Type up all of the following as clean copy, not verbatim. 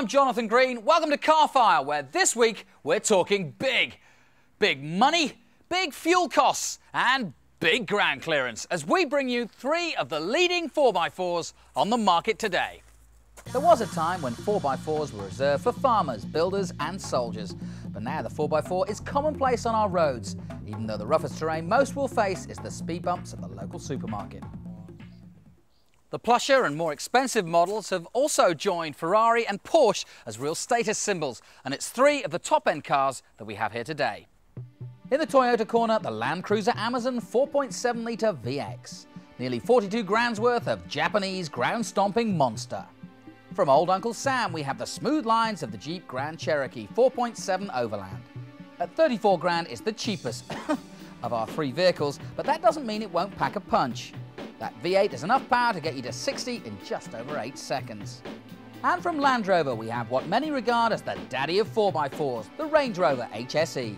I'm Jonathan Green. Welcome to Carfire, where this week we're talking big. Big money, big fuel costs, and big ground clearance as we bring you 3 of the leading 4x4s on the market today. There was a time when 4x4s were reserved for farmers, builders and soldiers. But now the 4x4 is commonplace on our roads, even though the roughest terrain most will face is the speed bumps at the local supermarket. The plusher and more expensive models have also joined Ferrari and Porsche as real status symbols, and it's 3 of the top-end cars that we have here today. In the Toyota corner, the Landcruiser Amazon 4.7-litre VX. Nearly 42 grand's worth of Japanese ground-stomping monster. From old Uncle Sam, we have the smooth lines of the Jeep Grand Cherokee 4.7 Overland. At 34 grand is the cheapest of our 3 vehicles, but that doesn't mean it won't pack a punch. That V8 has enough power to get you to 60 in just over 8 seconds. And from Land Rover, we have what many regard as the daddy of 4x4s, the Range Rover HSE.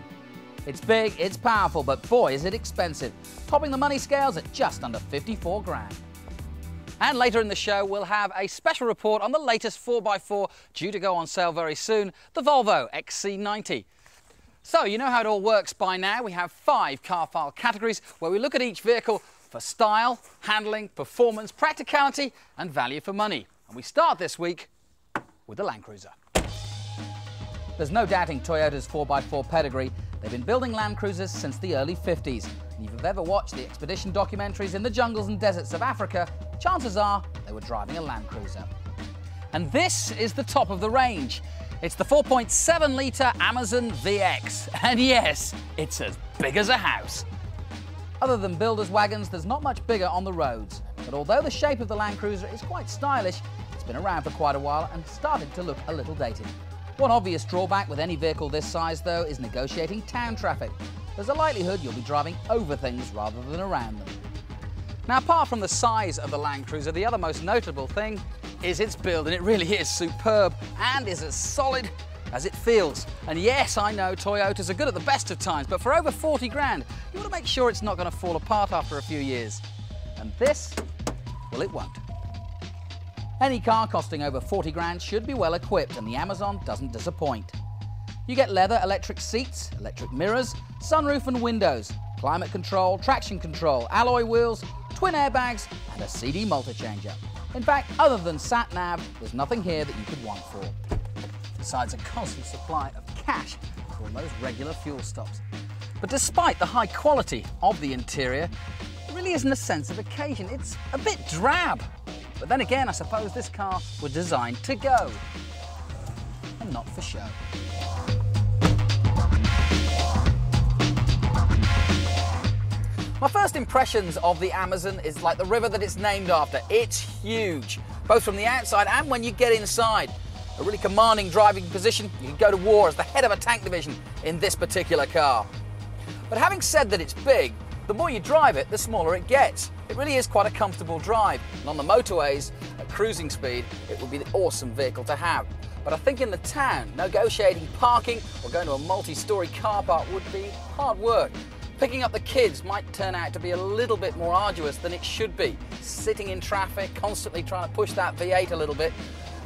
It's big, it's powerful, but boy is it expensive, topping the money scales at just under 54 grand. And later in the show, we'll have a special report on the latest 4x4 due to go on sale very soon, the Volvo XC90. So you know how it all works by now. We have 5 car file categories where we look at each vehicle for style, handling, performance, practicality and value for money. And we start this week with the Landcruiser. There's no doubting Toyota's 4x4 pedigree. They've been building Landcruisers since the early 50s. And if you've ever watched the expedition documentaries in the jungles and deserts of Africa, chances are they were driving a Landcruiser. And this is the top of the range. It's the 4.7-litre Amazon VX. And yes, it's as big as a house. Other than builders' wagons, there's not much bigger on the roads. But although the shape of the Landcruiser is quite stylish, it's been around for quite a while and started to look a little dated. One obvious drawback with any vehicle this size, though, is negotiating town traffic. There's a likelihood you'll be driving over things rather than around them. Now, apart from the size of the Landcruiser, the other most notable thing is its build, and it really is superb and is as solid as it feels. And yes, I know Toyotas are good at the best of times, but for over 40 grand, you want to make sure it's not going to fall apart after a few years. And this, well, it won't. Any car costing over 40 grand should be well equipped, and the Amazon doesn't disappoint. You get leather electric seats, electric mirrors, sunroof and windows, climate control, traction control, alloy wheels, twin airbags and a CD multi-changer. In fact, other than sat-nav, there's nothing here that you could want for. Besides a constant supply of cash for all those regular fuel stops. But despite the high quality of the interior, there really isn't a sense of occasion. It's a bit drab. But then again, I suppose this car was designed to go, and not for show. My first impressions of the Amazon is like the river that it's named after. It's huge, both from the outside and when you get inside. A really commanding driving position. You can go to war as the head of a tank division in this particular car. But having said that it's big, the more you drive it, the smaller it gets. It really is quite a comfortable drive, and on the motorways, at cruising speed, it would be the awesome vehicle to have. But I think in the town, negotiating parking or going to a multi-storey car park would be hard work. Picking up the kids might turn out to be a little bit more arduous than it should be. Sitting in traffic, constantly trying to push that V8 a little bit,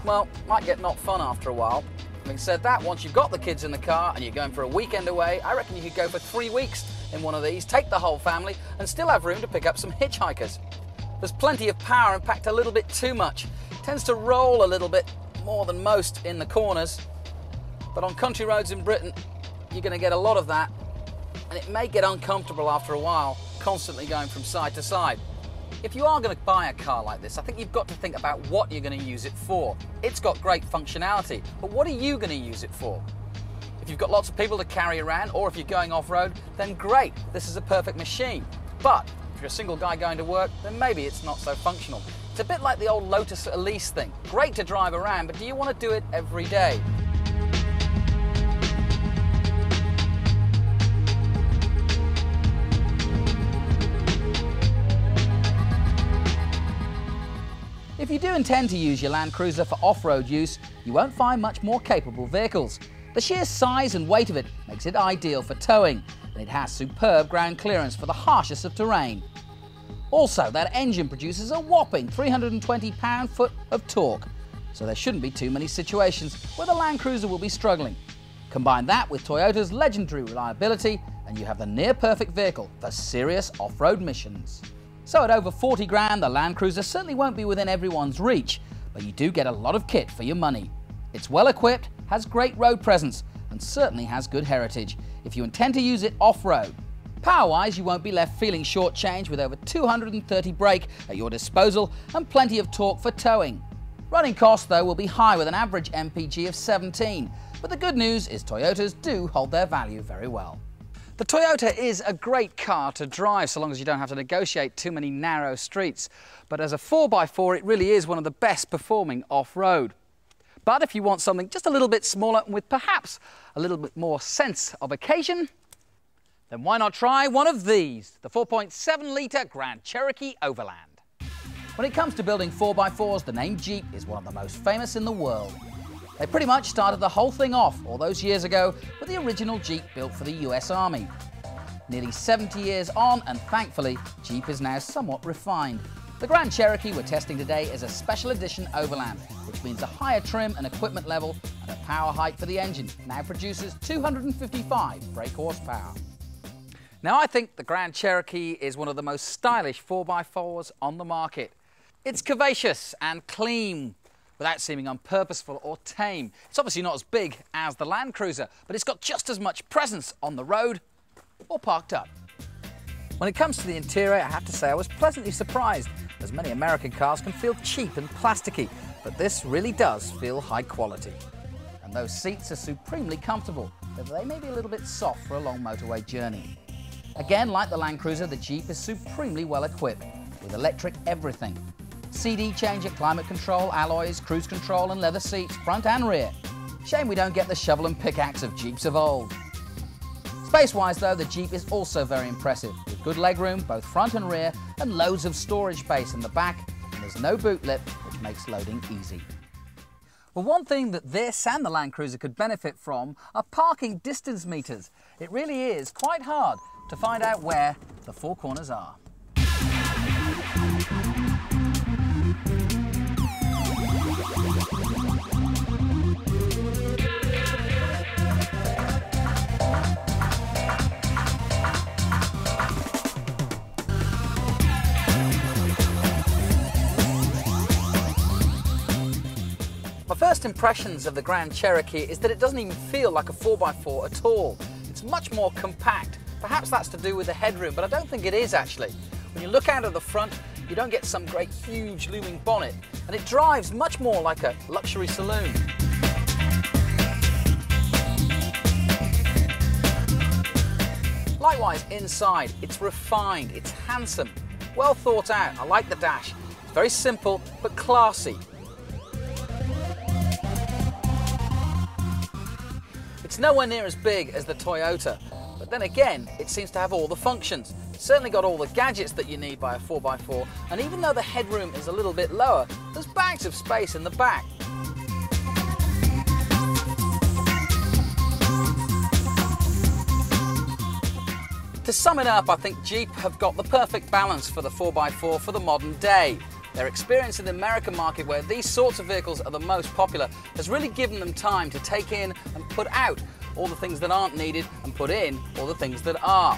well, might get not fun after a while. Having said that, once you've got the kids in the car and you're going for a weekend away, I reckon you could go for 3 weeks in one of these, take the whole family and still have room to pick up some hitchhikers. There's plenty of power and packed a little bit too much. It tends to roll a little bit more than most in the corners, but on country roads in Britain, you're going to get a lot of that, and it may get uncomfortable after a while, constantly going from side to side. If you are going to buy a car like this, I think you've got to think about what you're going to use it for. It's got great functionality, but what are you going to use it for? If you've got lots of people to carry around, or if you're going off-road, then great, this is a perfect machine. But if you're a single guy going to work, then maybe it's not so functional. It's a bit like the old Lotus Elise thing. Great to drive around, but do you want to do it every day? If you do intend to use your Landcruiser for off-road use, you won't find much more capable vehicles. The sheer size and weight of it makes it ideal for towing, and it has superb ground clearance for the harshest of terrain. Also, that engine produces a whopping 320 pound-foot of torque. so there shouldn't be too many situations where the Landcruiser will be struggling. Combine that with Toyota's legendary reliability and you have the near-perfect vehicle for serious off-road missions. So at over 40 grand, the Landcruiser certainly won't be within everyone's reach, but you do get a lot of kit for your money. It's well equipped, has great road presence, and certainly has good heritage if you intend to use it off-road. Power-wise, you won't be left feeling shortchanged with over 230 brake at your disposal and plenty of torque for towing. Running costs, though, will be high with an average MPG of 17, but the good news is Toyotas do hold their value very well. The Toyota is a great car to drive so long as you don't have to negotiate too many narrow streets, but as a 4x4 it really is one of the best performing off-road. But if you want something just a little bit smaller and with perhaps a little bit more sense of occasion, then why not try one of these, the 4.7 litre Grand Cherokee Overland. When it comes to building 4x4s, the name Jeep is one of the most famous in the world. They pretty much started the whole thing off all those years ago with the original Jeep built for the US Army. Nearly 70 years on, and thankfully, Jeep is now somewhat refined. The Grand Cherokee we're testing today is a special edition Overland, which means a higher trim and equipment level and a power height for the engine now produces 255 brake horsepower. Now I think the Grand Cherokee is one of the most stylish 4x4s on the market. It's curvaceous and clean without seeming unpurposeful or tame. It's obviously not as big as the Landcruiser, but it's got just as much presence on the road or parked up. When it comes to the interior, I have to say I was pleasantly surprised, as many American cars can feel cheap and plasticky, but this really does feel high quality. And those seats are supremely comfortable, though they may be a little bit soft for a long motorway journey. Again, like the Landcruiser, the Jeep is supremely well equipped with electric everything. CD changer, climate control, alloys, cruise control and leather seats, front and rear. Shame we don't get the shovel and pickaxe of Jeeps of old. Space-wise though, the Jeep is also very impressive, with good legroom both front and rear and loads of storage space in the back, and there's no boot lip, which makes loading easy. Well, one thing that this and the Landcruiser could benefit from are parking distance meters. It really is quite hard to find out where the four corners are. My first impressions of the Grand Cherokee is that it doesn't even feel like a 4x4 at all. It's much more compact. Perhaps that's to do with the headroom, but I don't think it is actually. When you look out of the front, you don't get some great huge looming bonnet, and it drives much more like a luxury saloon. Likewise, inside, it's refined, it's handsome, well thought out. I like the dash. It's very simple, but classy. It's nowhere near as big as the Toyota, but then again, it seems to have all the functions. It's certainly got all the gadgets that you need by a 4x4, and even though the headroom is a little bit lower, there's bags of space in the back. To sum it up, I think Jeep have got the perfect balance for the 4x4 for the modern day. Their experience in the American market, where these sorts of vehicles are the most popular, has really given them time to take in and put out all the things that aren't needed and put in all the things that are.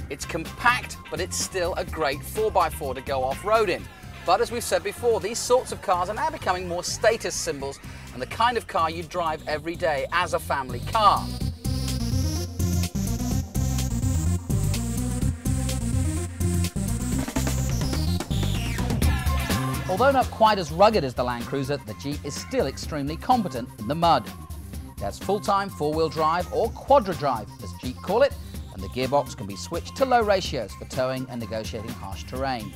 It's compact, but it's still a great 4x4 to go off-road in. But as we've said before, these sorts of cars are now becoming more status symbols and the kind of car you drive every day as a family car. Although not quite as rugged as the Landcruiser, the Jeep is still extremely competent in the mud. It has full-time four-wheel drive, or quadra drive as Jeep call it, and the gearbox can be switched to low ratios for towing and negotiating harsh terrain.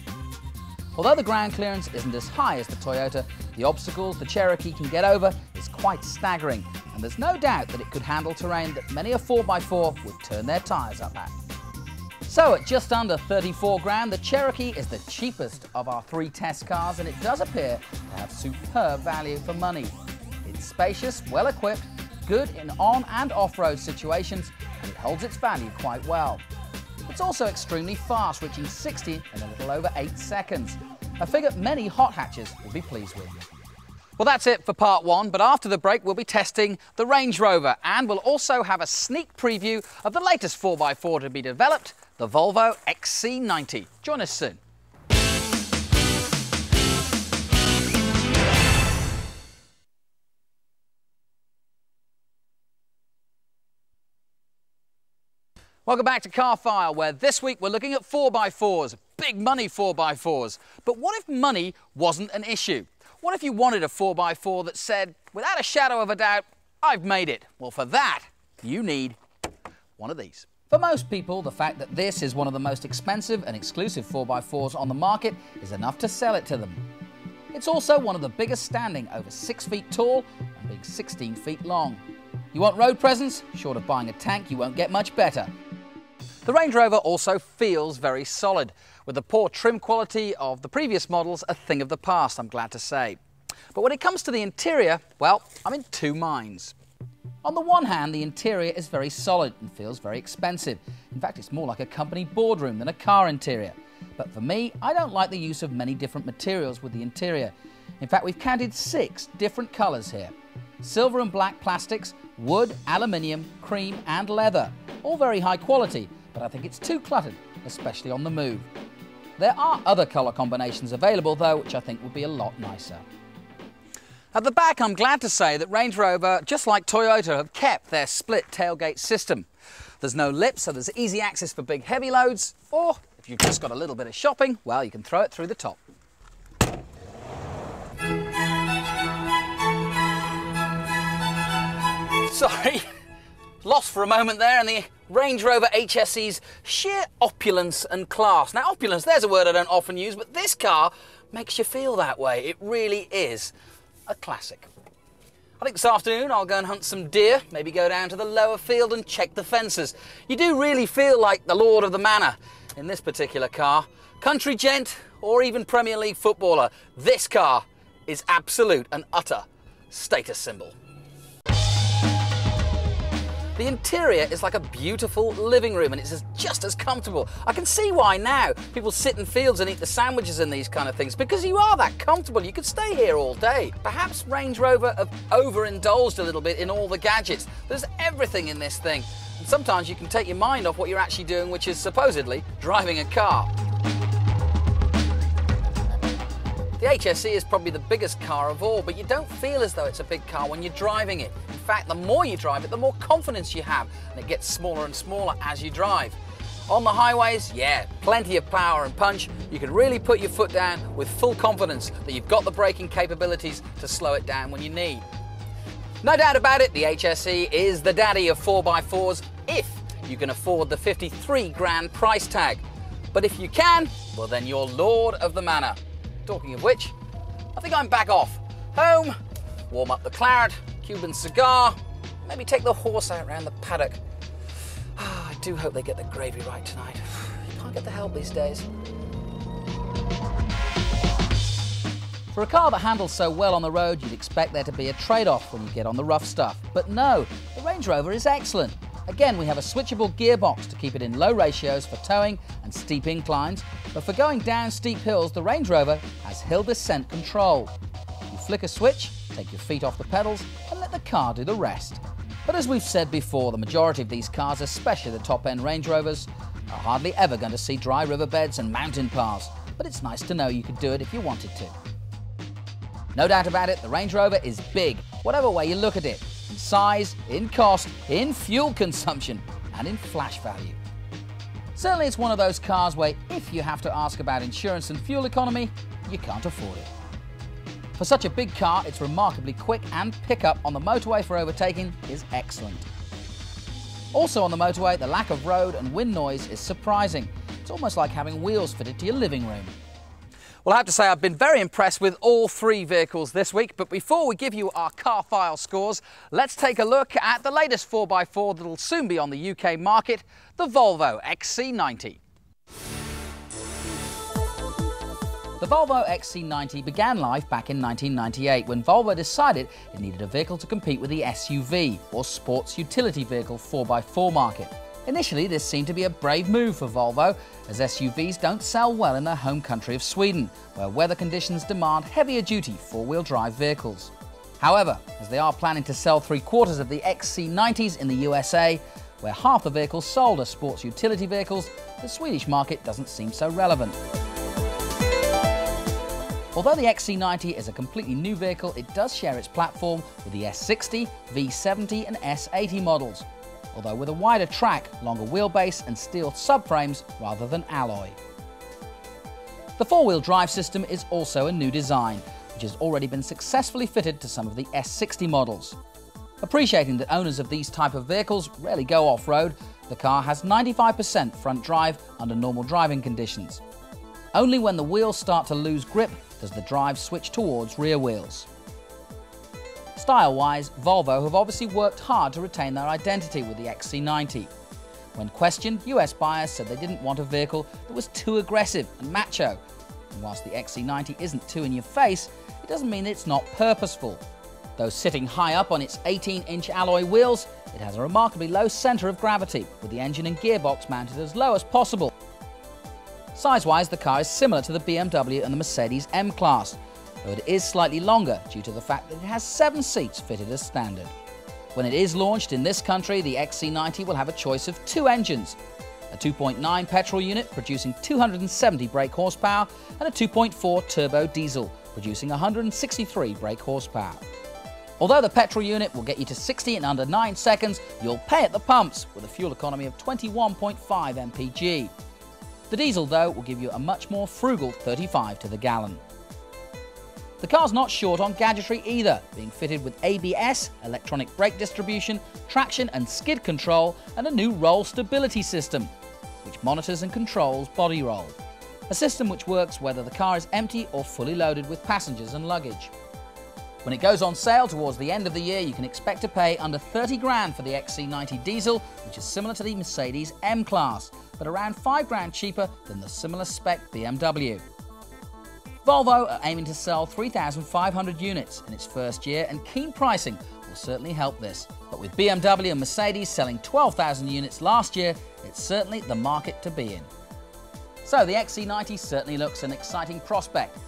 Although the ground clearance isn't as high as the Toyota, the obstacles the Cherokee can get over is quite staggering, and there's no doubt that it could handle terrain that many a 4x4 would turn their tyres up at. So at just under 34 grand, the Cherokee is the cheapest of our three test cars, and it does appear to have superb value for money. It's spacious, well equipped, good in on and off-road situations, and it holds its value quite well. It's also extremely fast, reaching 60 in a little over 8 seconds, a figure many hot hatchers will be pleased with. Well, that's it for part one, but after the break we'll be testing the Range Rover and we'll also have a sneak preview of the latest 4x4 to be developed, the Volvo XC90. Join us soon. Welcome back to Car File, where this week we're looking at 4x4s, big money 4x4s. But what if money wasn't an issue? What if you wanted a 4x4 that said, without a shadow of a doubt, I've made it? Well, for that, you need one of these. For most people, the fact that this is one of the most expensive and exclusive 4x4s on the market is enough to sell it to them. It's also one of the biggest standing, over 6 feet tall and being 16 feet long. You want road presence? Short of buying a tank, you won't get much better. The Range Rover also feels very solid, with the poor trim quality of the previous models a thing of the past, I'm glad to say. But when it comes to the interior, well, I'm in two minds. On the one hand, the interior is very solid and feels very expensive. In fact, it's more like a company boardroom than a car interior. But for me, I don't like the use of many different materials with the interior. In fact, we've counted 6 different colours here. Silver and black plastics, wood, aluminium, cream and leather. All very high quality, but I think it's too cluttered, especially on the move. There are other colour combinations available though, which I think would be a lot nicer. At the back, I'm glad to say that Range Rover, just like Toyota, have kept their split tailgate system. There's no lip, so there's easy access for big heavy loads, or if you've just got a little bit of shopping, well, you can throw it through the top. Sorry, lost for a moment there in the Range Rover HSE's sheer opulence and class. Now, opulence, there's a word I don't often use, but this car makes you feel that way. It really is a classic. I think this afternoon I'll go and hunt some deer, maybe go down to the lower field and check the fences. You do really feel like the lord of the manor in this particular car. Country gent or even Premier League footballer, this car is absolute and utter status symbol. The interior is like a beautiful living room and it's just as comfortable. I can see why now people sit in fields and eat the sandwiches and these kind of things, because you are that comfortable. You could stay here all day. Perhaps Range Rover have overindulged a little bit in all the gadgets. There's everything in this thing. And sometimes you can take your mind off what you're actually doing, which is supposedly driving a car. The HSE is probably the biggest car of all, but you don't feel as though it's a big car when you're driving it. In fact, the more you drive it, the more confidence you have, and it gets smaller and smaller as you drive. On the highways, yeah, plenty of power and punch. You can really put your foot down with full confidence that you've got the braking capabilities to slow it down when you need. No doubt about it, the HSE is the daddy of 4x4s if you can afford the 53 grand price tag. But if you can, well then you're lord of the manor. Talking of which, I think I'm back off. Home, warm up the claret, Cuban cigar, maybe take the horse out round the paddock. I do hope they get the gravy right tonight. You can't get the help these days. For a car that handles so well on the road, you'd expect there to be a trade-off when you get on the rough stuff. But no, the Range Rover is excellent. Again, we have a switchable gearbox to keep it in low ratios for towing and steep inclines, but for going down steep hills, the Range Rover has hill descent control. You flick a switch, take your feet off the pedals, and let the car do the rest. But as we've said before, the majority of these cars, especially the top-end Range Rovers, are hardly ever going to see dry riverbeds and mountain paths, but it's nice to know you could do it if you wanted to. No doubt about it, the Range Rover is big, whatever way you look at it. In size, in cost, in fuel consumption, and in flash value. Certainly it's one of those cars where if you have to ask about insurance and fuel economy, you can't afford it. For such a big car, it's remarkably quick and pickup on the motorway for overtaking is excellent. Also on the motorway, the lack of road and wind noise is surprising. It's almost like having wheels fitted to your living room. Well, I have to say I've been very impressed with all 3 vehicles this week, but before we give you our Car File scores, let's take a look at the latest 4x4 that'll soon be on the UK market, the Volvo XC90. The Volvo XC90 began life back in 1998 when Volvo decided it needed a vehicle to compete with the SUV, or sports utility vehicle 4x4 market. Initially, this seemed to be a brave move for Volvo, as SUVs don't sell well in their home country of Sweden, where weather conditions demand heavier-duty four-wheel drive vehicles. However, as they are planning to sell 3/4 of the XC90s in the USA, where half the vehicles sold are sports utility vehicles, the Swedish market doesn't seem so relevant. Although the XC90 is a completely new vehicle, it does share its platform with the S60, V70 and S80 models, although with a wider track, longer wheelbase and steel subframes rather than alloy. The four-wheel drive system is also a new design, which has already been successfully fitted to some of the S60 models. Appreciating that owners of these type of vehicles rarely go off-road, the car has 95% front drive under normal driving conditions. Only when the wheels start to lose grip does the drive switch towards rear wheels. Style-wise, Volvo have obviously worked hard to retain their identity with the XC90. When questioned, US buyers said they didn't want a vehicle that was too aggressive and macho. And whilst the XC90 isn't too in your face, it doesn't mean it's not purposeful. Though sitting high up on its 18-inch alloy wheels, it has a remarkably low centre of gravity, with the engine and gearbox mounted as low as possible. Size-wise, the car is similar to the BMW and the Mercedes M-Class, though it is slightly longer due to the fact that it has 7 seats fitted as standard. When it is launched in this country, the XC90 will have a choice of 2 engines, a 2.9 petrol unit producing 270 brake horsepower and a 2.4 turbo diesel producing 163 brake horsepower. Although the petrol unit will get you to 60 in under 9 seconds, you'll pay at the pumps with a fuel economy of 21.5 mpg. The diesel, though, will give you a much more frugal 35 to the gallon. The car's not short on gadgetry either, being fitted with ABS, electronic brake distribution, traction and skid control, and a new roll stability system, which monitors and controls body roll. A system which works whether the car is empty or fully loaded with passengers and luggage. When it goes on sale towards the end of the year, you can expect to pay under 30 grand for the XC90 diesel, which is similar to the Mercedes M-Class, but around 5 grand cheaper than the similar spec BMW. Volvo are aiming to sell 3,500 units in its first year, and keen pricing will certainly help this. But with BMW and Mercedes selling 12,000 units last year, it's certainly the market to be in. So the XC90 certainly looks an exciting prospect.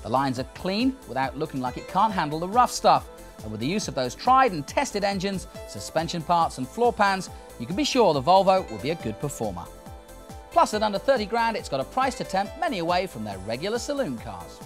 The lines are clean without looking like it can't handle the rough stuff, and with the use of those tried and tested engines, suspension parts and floor pans, you can be sure the Volvo will be a good performer. Plus, at under 30 grand, it's got a price to tempt many away from their regular saloon cars.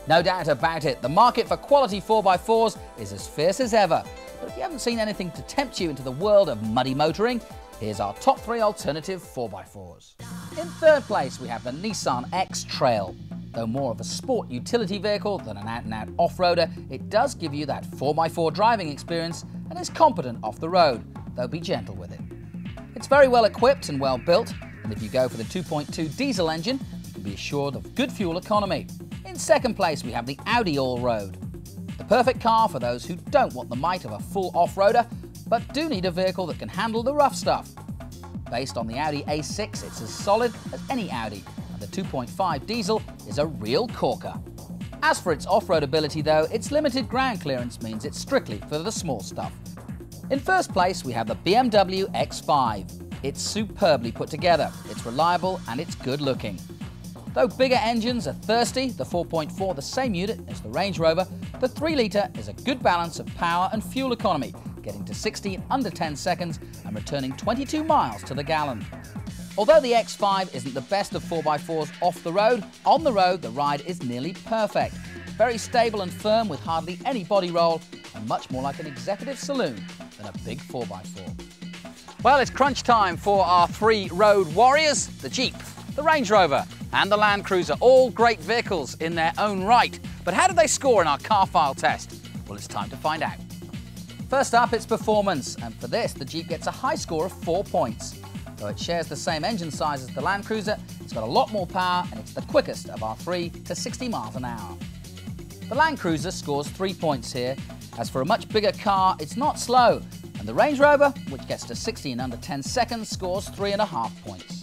No doubt about it, the market for quality 4x4s is as fierce as ever. But if you haven't seen anything to tempt you into the world of muddy motoring, here's our top 3 alternative 4x4s. In third place, we have the Nissan X-Trail. Though more of a sport utility vehicle than an out-and-out off-roader, it does give you that 4x4 driving experience and is competent off the road, though be gentle with it. It's very well equipped and well built, and if you go for the 2.2 diesel engine, you can be assured of good fuel economy. In second place, we have the Audi All-Road. The perfect car for those who don't want the might of a full off-roader, but do need a vehicle that can handle the rough stuff. Based on the Audi A6, it's as solid as any Audi, and the 2.5 diesel is a real corker. As for its off-road ability though, its limited ground clearance means it's strictly for the small stuff. In first place, we have the BMW X5. It's superbly put together, it's reliable and it's good looking. Though bigger engines are thirsty, the 4.4 the same unit as the Range Rover, the 3-litre is a good balance of power and fuel economy, getting to 60 in under 10 seconds and returning 22 miles to the gallon. Although the X5 isn't the best of 4x4s off the road, on the road the ride is nearly perfect. Very stable and firm with hardly any body roll, and much more like an executive saloon than a big 4x4. Well, it's crunch time for our 3 road warriors, the Jeep, the Range Rover and the Landcruiser, all great vehicles in their own right. But how did they score in our car file test? Well, it's time to find out. First up, it's performance, and for this, the Jeep gets a high score of 4 points. Though it shares the same engine size as the Landcruiser, it's got a lot more power and it's the quickest of our 3 to 60 miles an hour. The Landcruiser scores 3 points here. As for a much bigger car, it's not slow, and the Range Rover, which gets to 60 in under 10 seconds, scores 3.5 points.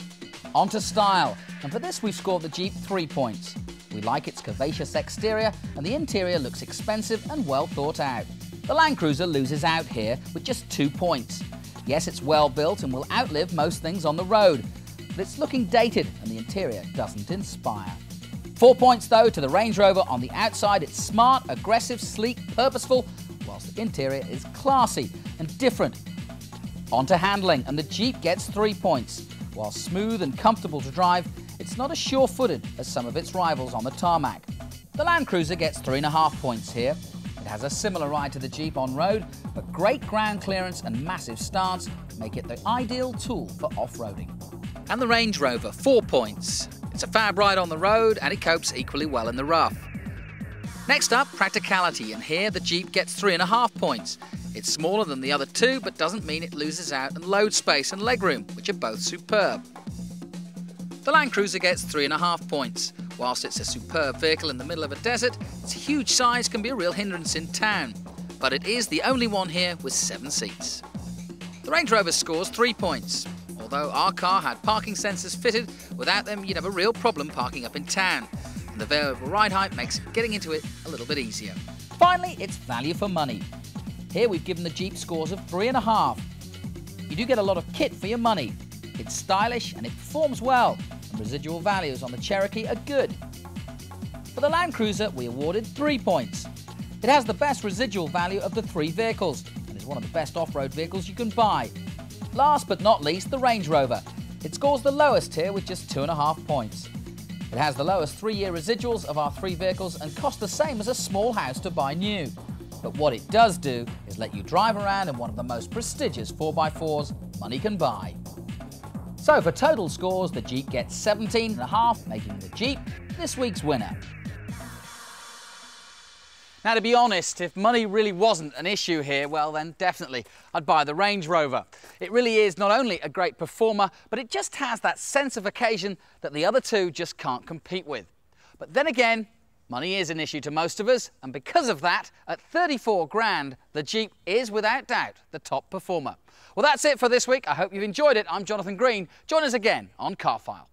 On to style, and for this we've scored the Jeep 3 points. We like its curvaceous exterior, and the interior looks expensive and well thought out. The Landcruiser loses out here with just 2 points. Yes, it's well built and will outlive most things on the road, but it's looking dated and the interior doesn't inspire. 4 points though to the Range Rover. On the outside it's smart, aggressive, sleek, purposeful, whilst the interior is classy and different. On to handling, and the Jeep gets 3 points. While smooth and comfortable to drive, it's not as sure-footed as some of its rivals on the tarmac. The Landcruiser gets 3.5 points here. It has a similar ride to the Jeep on road, but great ground clearance and massive stance make it the ideal tool for off-roading. And the Range Rover, 4 points. It's a fab ride on the road and it copes equally well in the rough. Next up, practicality, and here the Jeep gets 3.5 points. It's smaller than the other two, but doesn't mean it loses out on load space and legroom, which are both superb. The Landcruiser gets 3.5 points. Whilst it's a superb vehicle in the middle of a desert, its huge size can be a real hindrance in town. But it is the only one here with 7 seats. The Range Rover scores 3 points. Although our car had parking sensors fitted, without them you'd have a real problem parking up in town. And the variable ride height makes getting into it a little bit easier. Finally, it's value for money. Here we've given the Jeep scores of 3.5. You do get a lot of kit for your money. It's stylish and it performs well, and residual values on the Cherokee are good. For the Landcruiser, we awarded 3 points. It has the best residual value of the 3 vehicles and is one of the best off-road vehicles you can buy. Last but not least, the Range Rover. It scores the lowest here with just 2.5 points. It has the lowest 3-year residuals of our 3 vehicles and costs the same as a small house to buy new. But what it does do is let you drive around in one of the most prestigious 4x4s money can buy. So for total scores, the Jeep gets 17.5, making the Jeep this week's winner. Now, to be honest, if money really wasn't an issue here, well then definitely I'd buy the Range Rover. It really is not only a great performer, but it just has that sense of occasion that the other two just can't compete with. But then again, money is an issue to most of us, and because of that, at 34 grand, the Jeep is without doubt the top performer. Well, that's it for this week. I hope you've enjoyed it. I'm Jonathan Green. Join us again on Car File.